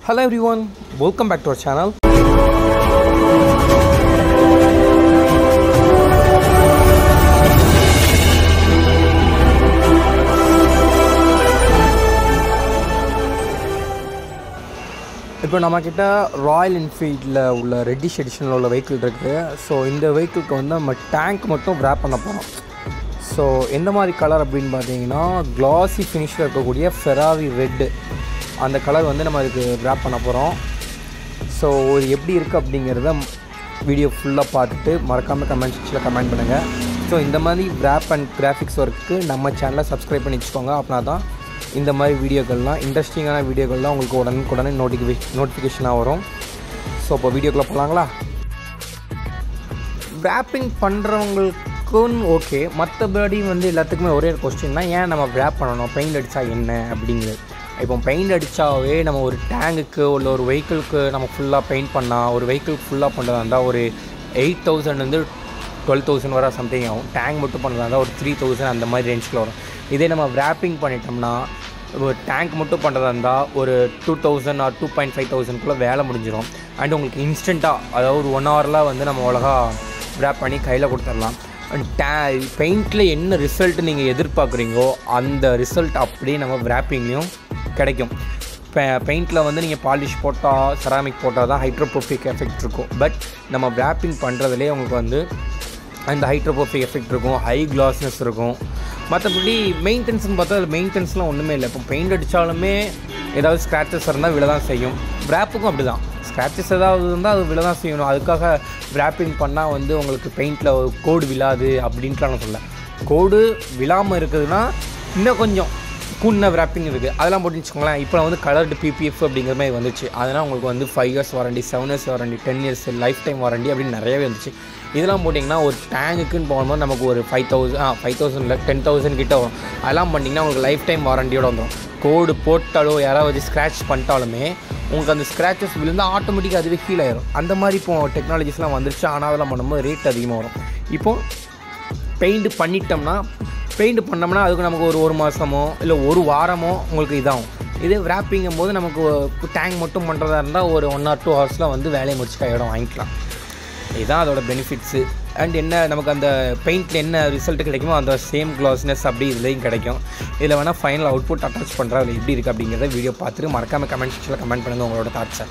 Hello everyone, welcome back to our channel. இப்போ நம்ம கிட்ட ராயல் என்ஃபீல்டில் உள்ள ரெட்டிஷ் எடிஷனில் உள்ள வெஹிக்கிள் இருக்குது. ஸோ இந்த வெஹிக்கிளுக்கு வந்து நம்ம டேங்க் மட்டும் wrap பண்ண போகிறோம். ஸோ எந்த மாதிரி கலர் அப்படின்னு பார்த்தீங்கன்னா கிளாஸி ஃபினிஷில் இருக்கக்கூடிய ஃபெராரி ரெட்டு அந்த கலர் வந்து நம்ம அதுக்கு wrap பண்ண போகிறோம். ஸோ இது எப்படி இருக்குது அப்படிங்கிறத வீடியோ ஃபுல்லாக பார்த்துட்டு மறக்காமல் கமெண்ட் செக்ஷனில் கமெண்ட் பண்ணுங்கள். ஸோ இந்த மாதிரி wrap அண்ட் கிராஃபிக்ஸ் ஒர்க்கு நம்ம சேனலை சப்ஸ்கிரைப் பண்ணி வச்சுக்கோங்க. அப்படின்னா தான் இந்த மாதிரி வீடியோக்கள்லாம் இன்ட்ரெஸ்டிங்கான வீடியோக்கள்லாம் உங்களுக்கு உடனுக்குடனே நோட்டிஃபிகேஷனாக வரும். ஸோ இப்போ வீடியோக்குள்ளே போகலாங்களா? wrapping பண்ணுறவங்களுக்கும் ஓகே, மற்றபடி வந்து எல்லாத்துக்குமே ஒரே ஒரு கொஸ்டின் தான், ஏன் நம்ம wrap பண்ணணும், பெயிண்ட் அடித்தா என்ன அப்படிங்கிறது. இப்போ பெயிண்ட் அடித்தாவே நம்ம ஒரு டேங்குக்கு உள்ள ஒரு வெஹிக்கிளுக்கு நம்ம ஃபுல்லாக பெயிண்ட் பண்ணால், ஒரு வெஹிக்கிளுக்கு ஃபுல்லாக பண்ணுறதா இருந்தால் ஒரு 8,000 12,000 வர சம்திங் ஆகும். டேங்க் மட்டும் பண்ணுறதா இருந்தால் ஒரு 3,000 அந்த மாதிரி ரேஞ்சில் வரும். இதே நம்ம wrapping பண்ணிட்டோம்னா ஒரு டேங்க் மட்டும் பண்ணுறதா இருந்தால் ஒரு 2,000 ஆர் 2,500 வேலை முடிஞ்சிடும். அண்ட் உங்களுக்கு இன்ஸ்டண்ட்டாக, அதாவது ஒரு 1 ஹவரில் வந்து நம்ம அழகா wrap பண்ணி கையில் கொடுத்துடலாம். அண்ட் பெயிண்டில் என்ன ரிசல்ட் நீங்கள் எதிர்பார்க்குறீங்களோ அந்த ரிசல்ட் அப்படியே நம்ம wrappingலேயும் கிடைக்கும். பெயிண்டில் வந்து நீங்கள் பாலிஷ் போட்டால், செராமிக் போட்டால் தான் ஹைட்ரோப்ரோபிக் எஃபெக்ட் இருக்கும். பட் நம்ம wrapping பண்ணுறதுலேயே உங்களுக்கு வந்து அந்த ஹைட்ரோப்ரோபிக் எஃபெக்ட் இருக்கும், ஹை கிளாஸ்னஸ் இருக்கும். மற்றபடி மெயின்டெனன்ஸ்னு பார்த்தா அது மெயின்டெனன்ஸ்லாம் ஒன்றுமே இல்லை. இப்போ பெயிண்ட் அடித்தாலுமே ஏதாவது ஸ்க்ராச்சஸ் இருந்தால் விழ தான் செய்யும். wrapக்கும் அப்படி தான், ஸ்க்ராச்சஸ் ஏதாவது இருந்தால் அது விழ தான் செய்யணும். அதுக்காக wrapping பண்ணால் வந்து உங்களுக்கு பெயிண்டில் கோடு விழாது அப்படின்ட்டு நான் சொல்ல. கோடு விழாமல் இருக்குதுன்னா இன்னும் கொஞ்சம் கூடின wrapping இருக்குது, அதெல்லாம் போட்டு வச்சுக்கோங்களேன். இப்போ வந்து கலர்டு PPF அப்படிங்கிற மாதிரி வந்துச்சு. அதனால் உங்களுக்கு வந்து 5 years warranty, 7 years warranty, 10 years life time warranty அப்படின்னு நிறையவே வந்துச்சு. இதெல்லாம் போட்டிங்கன்னா ஒரு டேங்குக்குன்னு போகும்போது நமக்கு ஒரு 5,000 இல்லை 10,000 கிட்ட வரும். அதெல்லாம் பண்ணிங்கன்னா உங்களுக்கு லைஃப் டைம் வாரண்டியோடு வந்துடும். கோடு போட்டாலோ யாராவது ஸ்க்ராட்ச் பண்ணிட்டாலுமே உங்களுக்கு அந்த ஸ்க்ராச்சஸ் விழுந்தால் ஆட்டோமேட்டிக்காக அதுவே ஹீல் ஆயிடும். அந்த மாதிரி இப்போது டெக்னாலஜிஸ்லாம் வந்துருச்சு. ஆனால் அதெல்லாம் பண்ணும்போது ரேட் அதிகமாக வரும். இப்போது பெயிண்ட் பண்ணிட்டோம்னா, பெயிண்ட் பண்ணோம்னா அதுக்கு நமக்கு ஒரு மாதமோ இல்லை ஒரு வாரமோ உங்களுக்கு இதாகும். இதே wrappingகும் போது நமக்கு டேங்க் மட்டும் பண்ணுறதா இருந்தால் ஒரு 1 or 2 ஹவர்ஸில் வந்து வேலையை முடிச்சுக்க இடம் வாங்கிக்கலாம். இதுதான் அதோட பெனிஃபிட்ஸு. அண்ட் என்ன நமக்கு அந்த பெயிண்டில் என்ன ரிசல்ட் கிடைக்குமோ அந்த சேம் க்ளாஸ்னஸ் அப்படி இதுலேயும் கிடைக்கும். இதில் வேணால் ஃபைனல் அவுட்புட் அட்டாச் பண்ணுறா அதில் எப்படி இருக்குது அப்படிங்கிறத வீடியோ பார்த்துட்டு மறக்காமல் கமெண்ட் செக்ஷனில் கமெண்ட் பண்ணுங்கள் உங்களோட தாட்ஸை.